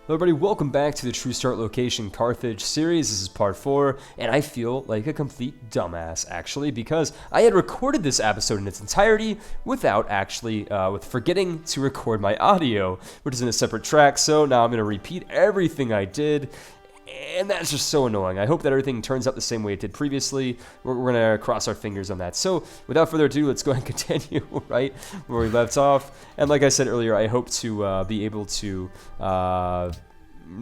Hello everybody, welcome back to the True Start Location Carthage series. This is part 4, and I feel like a complete dumbass, actually, because I had recorded this episode in its entirety without actually, with forgetting to record my audio, which is in a separate track, so now I'm going to repeat everything I did, and that's just so annoying. I hope that everything turns out the same way it did previously. We're going to cross our fingers on that. So, without further ado, let's go ahead and continue, right, where we left off. And like I said earlier, I hope to be able to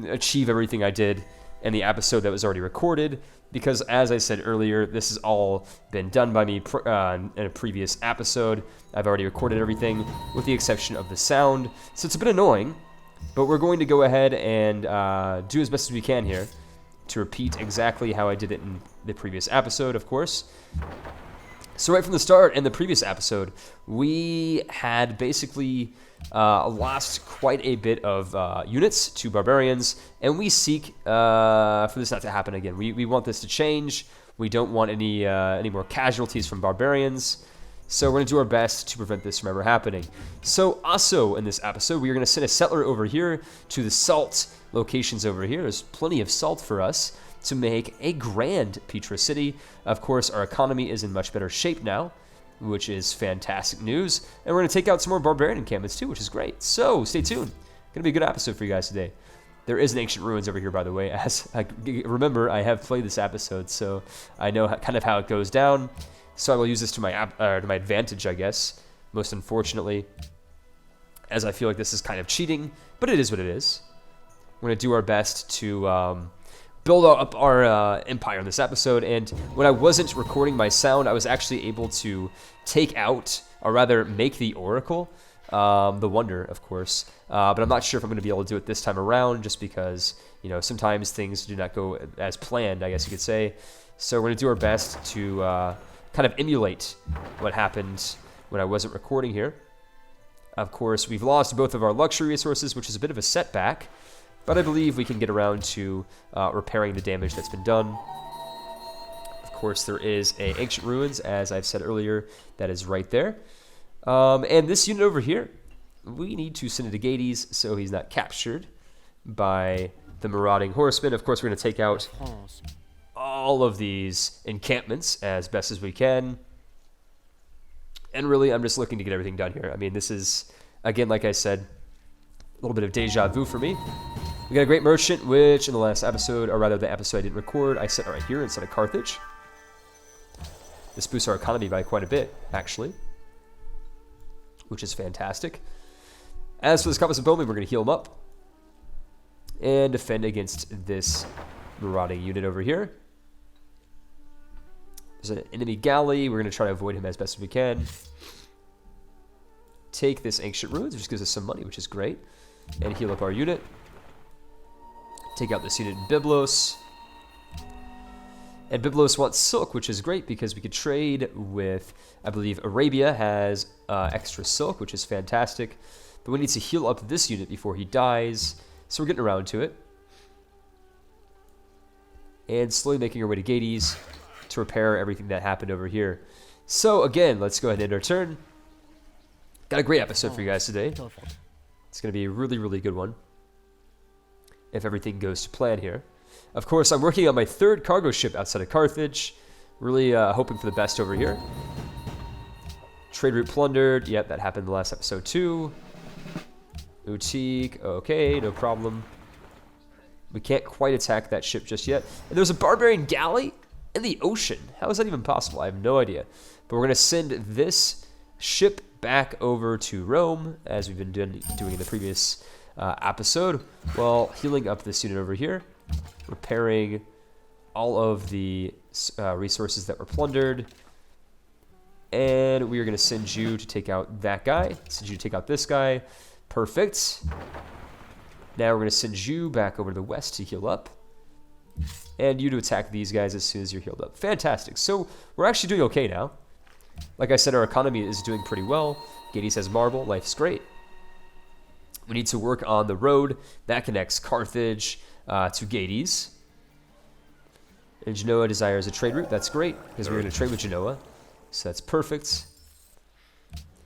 achieve everything I did in the episode that was already recorded, because as I said earlier, this has all been done by me in a previous episode. I've already recorded everything, with the exception of the sound, so it's a bit annoying. But we're going to go ahead and do as best as we can here to repeat exactly how I did it in the previous episode, of course. So right from the start, in the previous episode, we had basically lost quite a bit of units to barbarians, and we seek for this not to happen again. We want this to change. We don't want any more casualties from barbarians. So we're going to do our best to prevent this from ever happening. So also in this episode, we are going to send a settler over here to the salt locations over here. There's plenty of salt for us to make a grand Petra city. Of course, our economy is in much better shape now, which is fantastic news. And we're going to take out some more barbarian encampments too, which is great. So stay tuned. Going to be a good episode for you guys today. There is an ancient ruins over here, by the way. As I remember, I have played this episode, so I know kind of how it goes down. So I will use this to my advantage, I guess, most unfortunately, as I feel like this is kind of cheating, but it is what it is. We're going to do our best to build up our empire in this episode, and when I wasn't recording my sound, I was actually able to take out, or rather make the oracle, the wonder, of course, but I'm not sure if I'm going to be able to do it this time around, just because, you know, sometimes things do not go as planned, I guess you could say. So we're going to do our best to kind of emulate what happened when I wasn't recording here. Of course, we've lost both of our luxury resources, which is a bit of a setback, but I believe we can get around to repairing the damage that's been done. Of course, there is a ancient ruins, as I've said earlier, that is right there. And this unit over here, we need to send it to Gades so he's not captured by the marauding horsemen. Of course, we're going to take out all of these encampments as best as we can. And really, I'm just looking to get everything done here. I mean, this is, again, like I said, a little bit of deja vu for me. We got a great merchant, which in the last episode, or rather the episode I didn't record, I set right here instead of Carthage. This boosts our economy by quite a bit, actually, which is fantastic. As for this compass of bowmen, we're going to heal him up and defend against this marauding unit over here. There's an enemy galley. We're going to try to avoid him as best as we can. Take this ancient ruins, which gives us some money, which is great, and heal up our unit. Take out this unit in Byblos. And Byblos wants silk, which is great because we could trade with, I believe, Arabia has extra silk, which is fantastic. But we need to heal up this unit before he dies, so we're getting around to it. And slowly making our way to Gades to repair everything that happened over here. So again, let's go ahead and end our turn. Got a great episode for you guys today. It's going to be a really, really good one, if everything goes to plan here. Of course, I'm working on my third cargo ship outside of Carthage. Really hoping for the best over here. Trade route plundered. Yep, that happened in the last episode too. Utique. Okay, no problem. We can't quite attack that ship just yet. And there's a barbarian galley in the ocean. How is that even possible? I have no idea. But we're going to send this ship back over to Rome, as we've been doing in the previous episode, while healing up this unit over here, repairing all of the resources that were plundered. And we are going to send you to take out that guy. Send you to take out this guy. Perfect. Now we're going to send you back over to the west to heal up. And you to attack these guys as soon as you're healed up. Fantastic. So we're actually doing okay now. Like I said, our economy is doing pretty well. Gades has marble. Life's great. We need to work on the road that connects Carthage to Gades. And Genoa desires a trade route. That's great, because we're going to trade with Genoa. So that's perfect.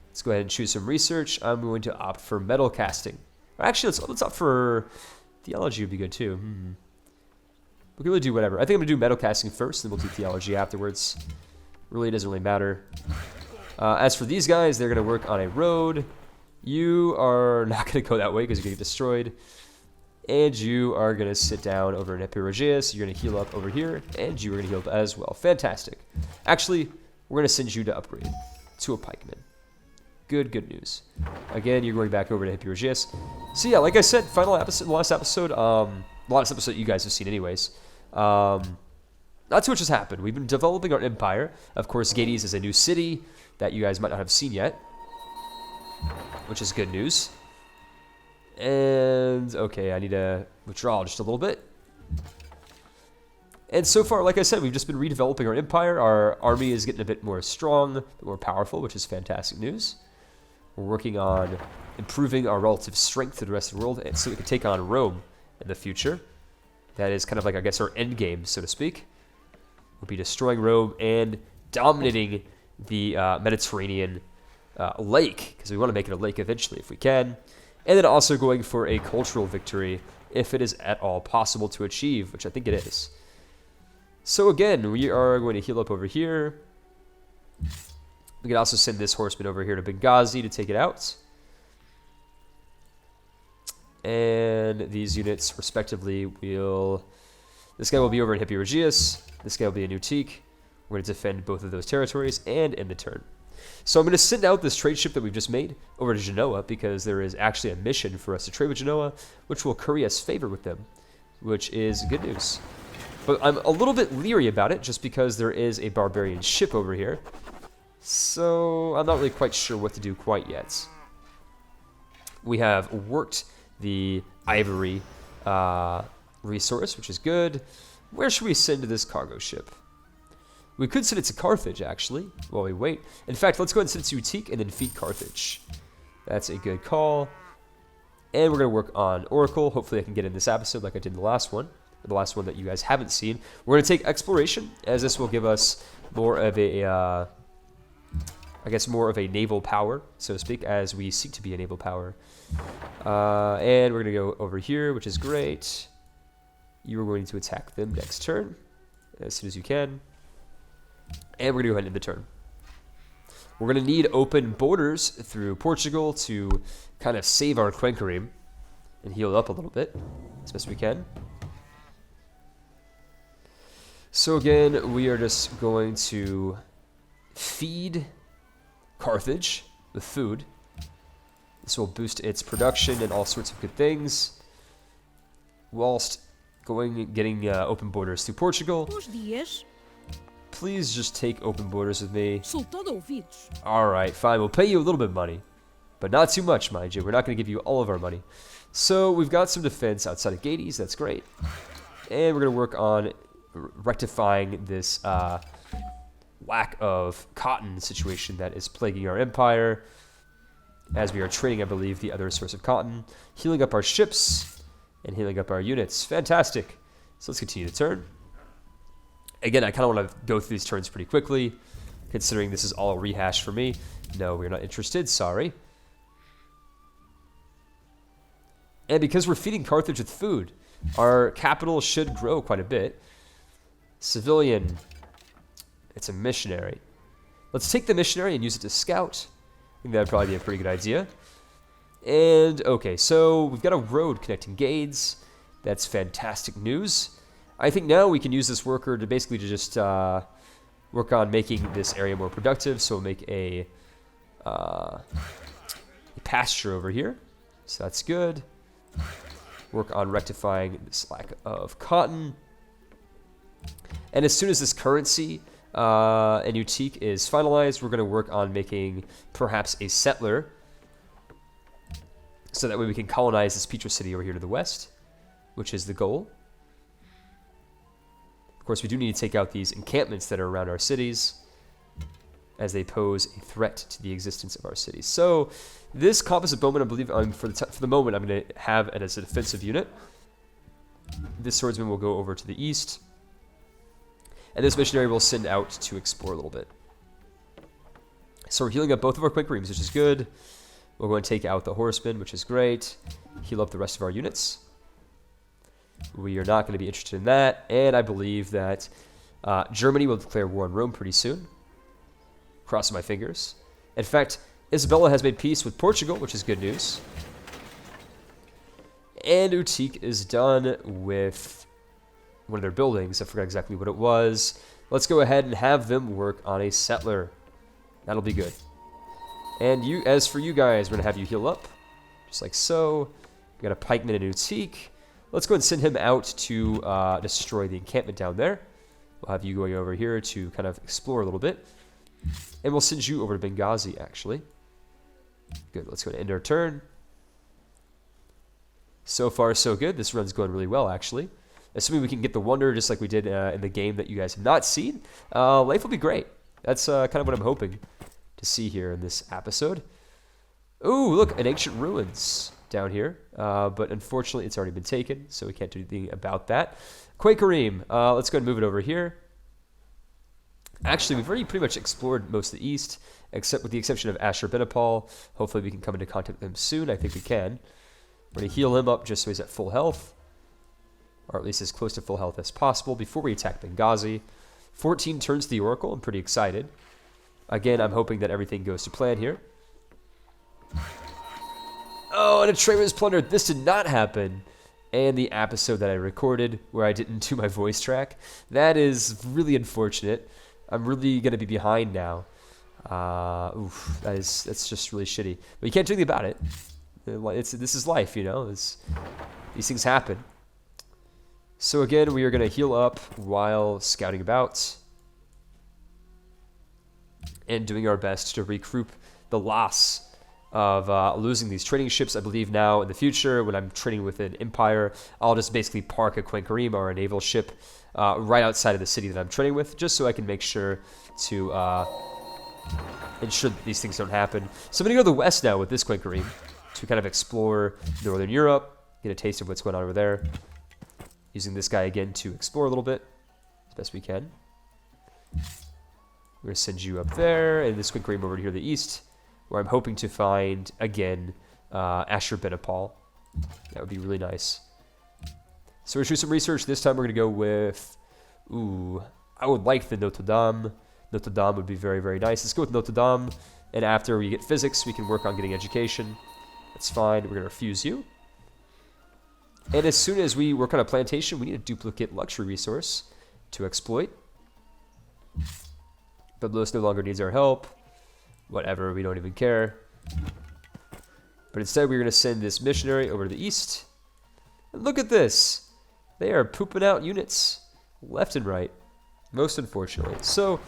Let's go ahead and choose some research. I'm going to opt for metal casting. Actually, let's opt for Theology would be good too. We can really do whatever. I think I'm going to do metal casting first, then we'll do theology afterwards. Really doesn't really matter. As for these guys, they're going to work on a road. You are not going to go that way because you're going to get destroyed. And you are going to sit down over in Epirogeius. You're going to heal up over here. And you are going to heal up as well. Fantastic. Actually, we're going to send you to upgrade to a pikeman. Good news. Again, you're going back over to Epirogeius. So yeah, like I said, final episode, last episode, last episode you guys have seen anyways. Not too much has happened. We've been developing our empire. Of course, Gades is a new city that you guys might not have seen yet, which is good news. And, okay, I need to withdraw just a little bit. And so far, like I said, we've just been redeveloping our empire. Our army is getting a bit more strong, a bit more powerful, which is fantastic news. We're working on improving our relative strength to the rest of the world so we can take on Rome in the future. That is kind of like, I guess, our end game, so to speak. We'll be destroying Rome and dominating the Mediterranean lake, because we want to make it a lake eventually if we can. And then also going for a cultural victory if it is at all possible to achieve, which I think it is. So again, we are going to heal up over here. We can also send this horseman over here to Benghazi to take it out. And these units, respectively, will... This guy will be over in Epirogeius. This guy will be in Utique. We're going to defend both of those territories and end the turn. So I'm going to send out this trade ship that we've just made over to Genoa because there is actually a mission for us to trade with Genoa, which will curry us favor with them, which is good news. But I'm a little bit leery about it just because there is a barbarian ship over here. So I'm not really quite sure what to do quite yet. We have worked the ivory resource, which is good. Where should we send this cargo ship? We could send it to Carthage, actually, while we wait. In fact, let's go ahead and send it to Utique and then feed Carthage. That's a good call. And we're going to work on Oracle. Hopefully I can get in this episode like I did in the last one. The last one that you guys haven't seen. We're going to take Exploration, as this will give us more of a, I guess, more of a naval power, so to speak, as we seek to be a naval power. And we're going to go over here, which is great. You are going to attack them next turn, as soon as you can. And we're going to go ahead and end the turn. We're going to need open borders through Portugal to kind of save our Quenquerim and heal up a little bit, as best we can. So again, we are just going to feed Carthage with food. This will boost its production and all sorts of good things, whilst getting open borders through Portugal. Please just take open borders with me. Alright, fine. We'll pay you a little bit of money, but not too much, mind you. We're not going to give you all of our money. So we've got some defense outside of Gades. That's great. And we're going to work on rectifying this lack of cotton situation that is plaguing our empire, as we are trading, I believe, the other source of cotton, healing up our ships, and healing up our units. Fantastic. So let's continue the turn. Again, I kind of want to go through these turns pretty quickly, considering this is all a rehash for me. No, we're not interested. Sorry. And because we're feeding Carthage with food, our capital should grow quite a bit. Civilian. It's a missionary. Let's take the missionary and use it to scout. I think that would probably be a pretty good idea. And, okay, so we've got a road connecting Gades. That's fantastic news. I think now we can use this worker to basically just work on making this area more productive. So we'll make a pasture over here. So that's good. Work on rectifying this lack of cotton. And as soon as this currency in Utique is finalized, we're going to work on making perhaps a settler, so that way we can colonize this Petra city over here to the west, which is the goal. Of course, we do need to take out these encampments that are around our cities, as they pose a threat to the existence of our cities. So this composite bowman, I believe, for the moment, I'm going to have it as a defensive unit. This swordsman will go over to the east. And this missionary will send out to explore a little bit. So we're healing up both of our Quenquerims, which is good. We're going to take out the horsemen, which is great. Heal up the rest of our units. We are not going to be interested in that. And I believe that Germany will declare war on Rome pretty soon. Crossing my fingers. In fact, Isabella has made peace with Portugal, which is good news. And Utique is done with one of their buildings. I forgot exactly what it was. Let's go ahead and have them work on a settler. That'll be good. And as for you guys, we're going to have you heal up. Just like so. We got a pikeman in Utique. Let's go and send him out to destroy the encampment down there. We'll have you going over here to kind of explore a little bit. And we'll send you over to Benghazi, actually. Good, let's go and end our turn. So far, so good. This run's going really well, actually. Assuming we can get the wonder just like we did in the game that you guys have not seen, life will be great. That's kind of what I'm hoping to see here in this episode. Ooh, look, an ancient ruins down here. But unfortunately, it's already been taken, so we can't do anything about that. Quakerim, let's go and move it over here. Actually, we've already pretty much explored most of the east, except with the exception of Ashurbanipal. Hopefully we can come into contact with him soon. I think we can. We're going to heal him up just so he's at full health, or at least as close to full health as possible before we attack Benghazi. 14 turns to the Oracle. I'm pretty excited. Again, I'm hoping that everything goes to plan here. Oh, and a train was plundered. This did not happen. And the episode that I recorded where I didn't do my voice track. That is really unfortunate. I'm really going to be behind now. That's just really shitty. But you can't do anything about it. This is life, you know. These things happen. So again, we are going to heal up while scouting about. And doing our best to recoup the loss of losing these trading ships. I believe now in the future, when I'm trading with an empire, I'll just basically park a Quenquerim or a naval ship right outside of the city that I'm trading with, just so I can make sure to ensure that these things don't happen. So I'm going to go to the west now with this Quenquerim to kind of explore Northern Europe, get a taste of what's going on over there. Using this guy again to explore a little bit as best we can. We're going to send you up there, and this Quenquerim over here to the east, where I'm hoping to find, again, Ashurbanipal. That would be really nice. So we're going to do some research. This time we're going to go with... Ooh, I would like the Notre Dame. Notre Dame would be very, very nice. Let's go with Notre Dame. And after we get physics, we can work on getting education. That's fine. We're going to refuse you. And as soon as we work on a plantation, we need a duplicate luxury resource to exploit. Byblos no longer needs our help. Whatever, we don't even care. But instead, we're going to send this missionary over to the east. And look at this. They are pooping out units left and right. Most unfortunately. So,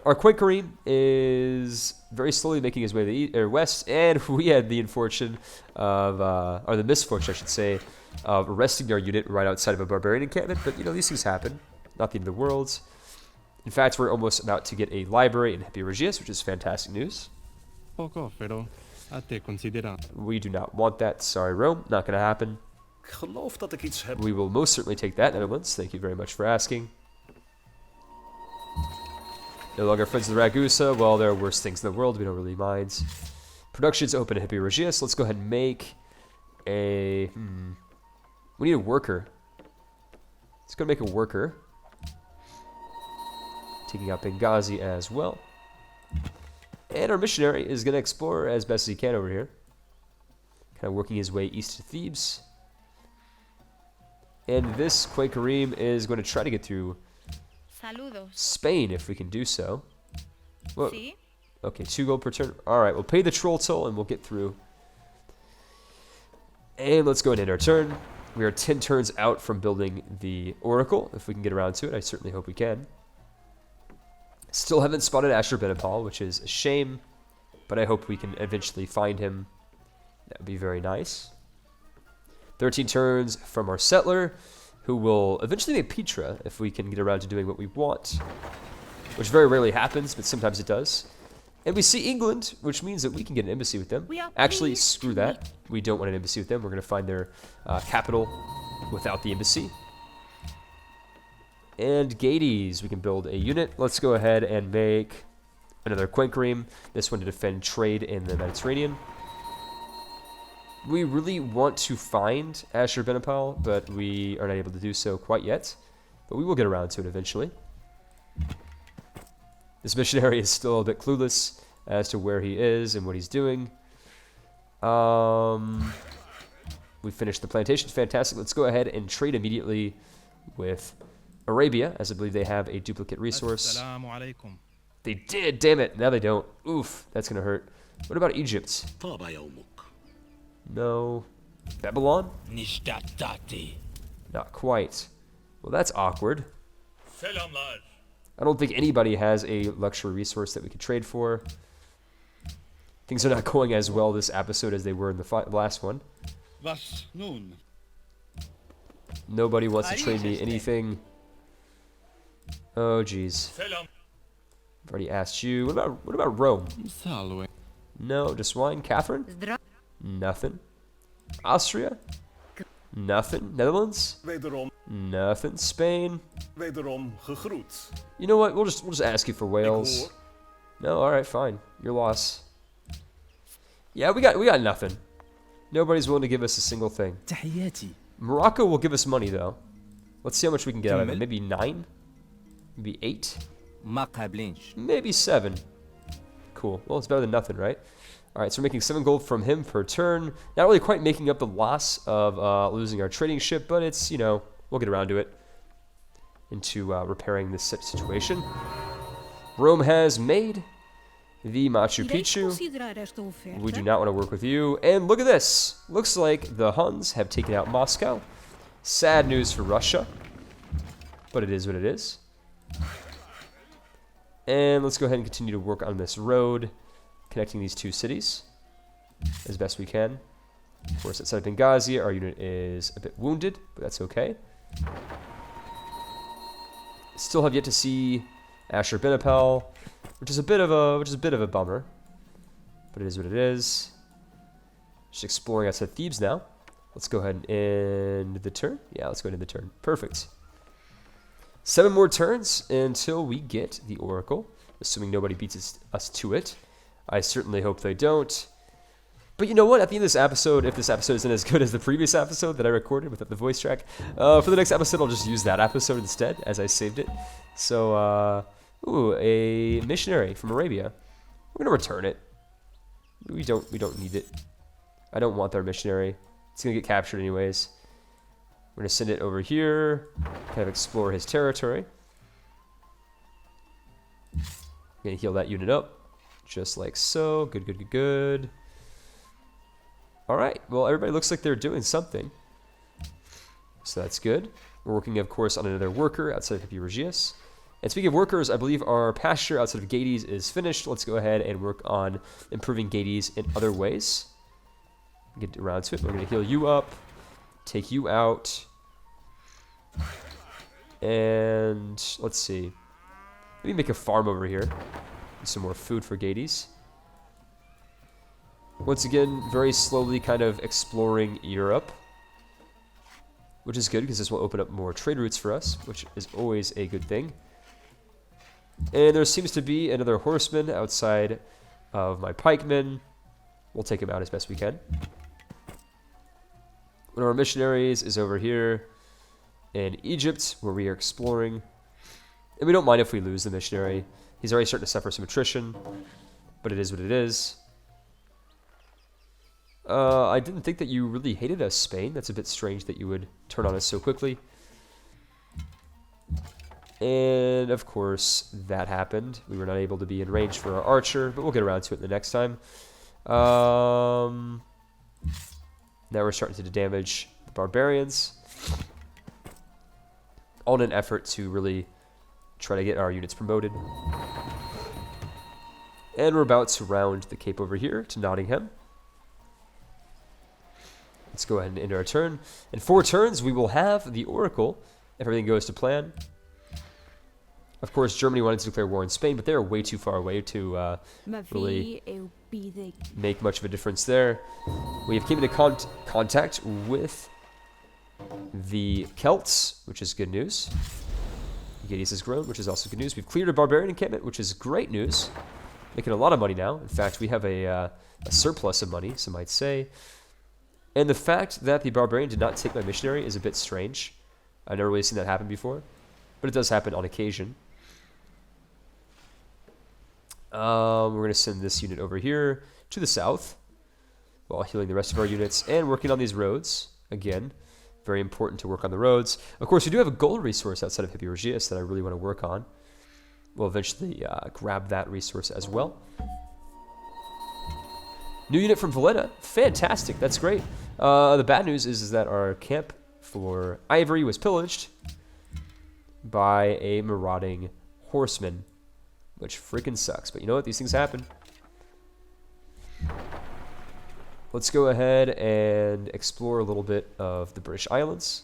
our Quenquerim is very slowly making his way to the west. And we had the misfortune, I should say, of arresting our unit right outside of a barbarian encampment. But, you know, these things happen. Not the end of the world. In fact, we're almost about to get a library in Epireugius, which is fantastic news. We do not want that. Sorry, Rome. Not going to happen. We will most certainly take that, Netherlands. Thank you very much for asking. No longer friends of the Ragusa. Well, there are worse things in the world. We don't really mind. Production's open in Epireugius. Let's go ahead and make a... We need a worker. Let's go make a worker. Taking out Benghazi as well. And our missionary is going to explore as best as he can over here. Kind of working his way east to Thebes. And this Quenquerim is going to try to get through Spain if we can do so. Whoa. Okay, 2 gold per turn. Alright, we'll pay the troll toll and we'll get through. And let's go and end our turn. We are 10 turns out from building the Oracle. If we can get around to it, I certainly hope we can. Still haven't spotted Ashurbanipal, which is a shame, but I hope we can eventually find him. That would be very nice. 13 turns from our settler, who will eventually make Petra if we can get around to doing what we want, which very rarely happens, but sometimes it does. And we see England, which means that we can get an embassy with them. Actually, screw that. We don't want an embassy with them. We're going to find their capital without the embassy. And Gades, we can build a unit. Let's go ahead and make another Quenquerim. This one to defend trade in the Mediterranean. We really want to find Ashurbanipal, but we are not able to do so quite yet. But we will get around to it eventually. This missionary is still a bit clueless as to where he is and what he's doing. We finished the plantation. Fantastic. Let's go ahead and trade immediately with Arabia, as I believe they have a duplicate resource. They did, damn it. Now they don't. Oof, that's going to hurt. What about Egypt? No. Babylon? Not quite. Well, that's awkward. I don't think anybody has a luxury resource that we could trade for. Things are not going as well this episode as they were in the last one. Nobody wants to trade me anything. Oh, jeez. I've already asked you. What about Rome? No, just wine. Catherine? Nothing. Austria? Nothing. Netherlands? Nothing. Spain? You know what? We'll just ask you for Wales. No, all right, fine. Your loss. Yeah, we got nothing. Nobody's willing to give us a single thing. Morocco will give us money though. Let's see how much we can get out of it. Maybe 9? Maybe 8? Maybe 7. Cool. Well, it's better than nothing, right? All right, so we're making 7 gold from him per turn. Not really quite making up the loss of losing our trading ship, but it's, you know, we'll get around to it. Into repairing this situation. Rome has made the Machu Picchu. We do not want to work with you. And look at this. Looks like the Huns have taken out Moscow. Sad news for Russia. But it is what it is. And let's go ahead and continue to work on this road, connecting these two cities as best we can. Of course, outside of Benghazi, our unit is a bit wounded, but that's okay. Still have yet to see Ashurbanipal, which is a bit of a bummer, but it is what it is. Just exploring outside Thebes now. Let's go ahead and end the turn. Yeah, let's go ahead and end the turn. Perfect. 7 more turns until we get the Oracle, assuming nobody beats us to it. I certainly hope they don't. But you know what? At the end of this episode, if this episode isn't as good as the previous episode that I recorded without the voice track, for the next episode, I'll just use that episode instead, as I saved it. So, ooh, a missionary from Arabia. We're gonna return it. We don't need it. I don't want their missionary. It's gonna get captured anyways. We're gonna send it over here, kind of explore his territory. Gonna heal that unit up, just like so. Good, good, good, good. All right, well, everybody looks like they're doing something. So that's good. We're working, of course, on another worker outside of Epiregius. And speaking of workers, I believe our pasture outside of Gades is finished. Let's go ahead and work on improving Gades in other ways. Get around to it. We're going to heal you up, take you out. And let's see. Maybe make a farm over here. Some more food for Gades. Once again, very slowly kind of exploring Europe, which is good because this will open up more trade routes for us, which is always a good thing. And there seems to be another horseman outside of my pikemen. We'll take him out as best we can. One of our missionaries is over here in Egypt, where we are exploring. And we don't mind if we lose the missionary. He's already starting to suffer some attrition, but it is what it is. I didn't think that you really hated us, Spain. That's a bit strange that you would turn on us so quickly. And, of course, that happened. We were not able to be in range for our archer, but we'll get around to it the next time. Now we're starting to damage the barbarians. All in an effort to really try to get our units promoted. And we're about to round the cape over here to Nottingham. Let's go ahead and end our turn. In 4 turns, we will have the Oracle, if everything goes to plan. Of course, Germany wanted to declare war on Spain, but they're way too far away to really make much of a difference there. We have came into contact with the Celts, which is good news. Gades has grown, which is also good news. We've cleared a barbarian encampment, which is great news. Making a lot of money now. In fact, we have a surplus of money, some might say. And the fact that the barbarian did not take my missionary is a bit strange. I've never really seen that happen before, but it does happen on occasion. We're going to send this unit over here to the south while healing the rest of our units and working on these roads. Again, very important to work on the roads. Of course, we do have a gold resource outside of Hippiorgius that I really want to work on. We'll eventually grab that resource as well. New unit from Valletta. Fantastic. That's great. The bad news is that our camp for ivory was pillaged by a marauding horseman, which freaking sucks. But you know what? These things happen. Let's go ahead and explore a little bit of the British Islands.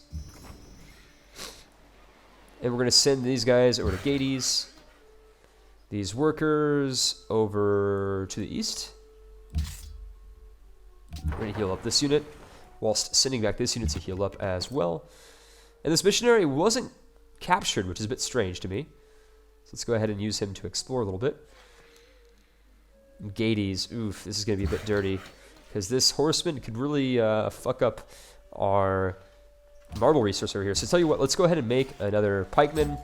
And we're going to send these guys over to Gades. These workers over to the east. We're going to heal up this unit, whilst sending back this unit to heal up as well. And this missionary wasn't captured, which is a bit strange to me. So let's go ahead and use him to explore a little bit. Gades, oof, this is going to be a bit dirty, because this horseman could really fuck up our marble resource over here. So tell you what, let's go ahead and make another pikeman.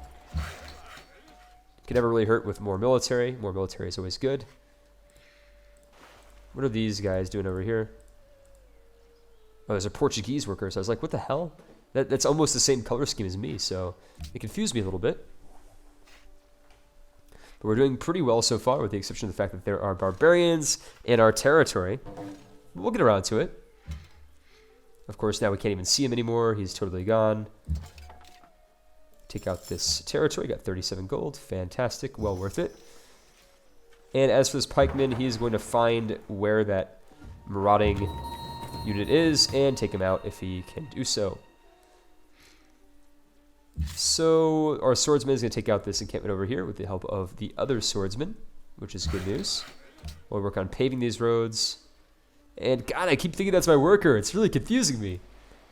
Could never really hurt with more military. More military is always good. What are these guys doing over here? Oh, there's a Portuguese worker. So I was like, what the hell? That's almost the same color scheme as me, so it confused me a little bit. But we're doing pretty well so far, with the exception of the fact that there are barbarians in our territory. We'll get around to it. Of course, now we can't even see him anymore. He's totally gone. Take out this territory. Got 37 gold. Fantastic. Well worth it. And as for this pikeman, he's going to find where that marauding unit is and take him out if he can do so. So our swordsman is going to take out this encampment over here with the help of the other swordsman, which is good news. We'll work on paving these roads. And God, I keep thinking that's my worker. It's really confusing me.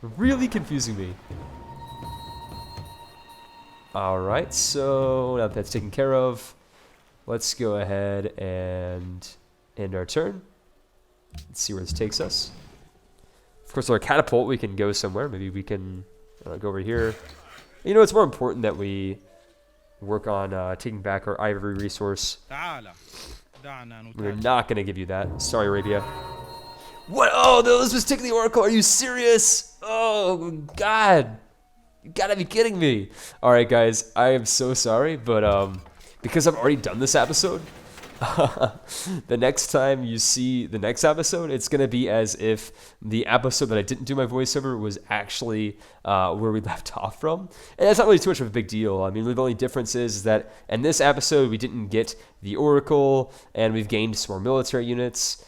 Really confusing me. Alright, so now that that's taken care of, let's go ahead and end our turn. Let's see where this takes us. Of course, with our catapult, we can go somewhere. Maybe we can go over here. You know, it's more important that we work on taking back our ivory resource. We're not going to give you that. Sorry, Arabia. What? Oh, those was taking the oracle. Are you serious? Oh, God. You gotta be kidding me. All right, guys. I am so sorry, but because I've already done this episode, the next time you see the next episode, it's going to be as if the episode that I didn't do my voiceover was actually where we left off from. And that's not really too much of a big deal. I mean, the only difference is that in this episode, we didn't get the Oracle, and we've gained some more military units.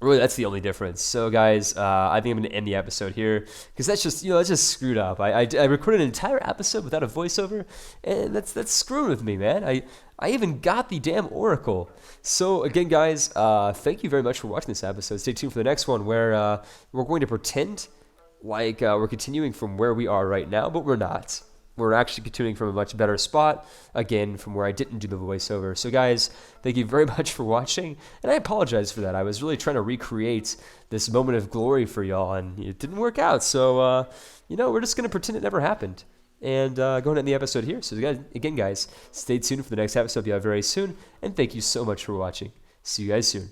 Really, that's the only difference. So, guys, I think I'm going to end the episode here because that's just, that's just screwed up. I recorded an entire episode without a voiceover, and that's screwing with me, man. I even got the damn Oracle. So, again, guys, thank you very much for watching this episode. Stay tuned for the next one where we're going to pretend like we're continuing from where we are right now, but we're not. We're actually continuing from a much better spot, again, from where I didn't do the voiceover. So, guys, thank you very much for watching, and I apologize for that. I was really trying to recreate this moment of glory for y'all, and it didn't work out. So, we're just going to pretend it never happened, and go ahead and end the episode here. So, again, guys, stay tuned for the next episode. I'll be out very soon, and thank you so much for watching. See you guys soon.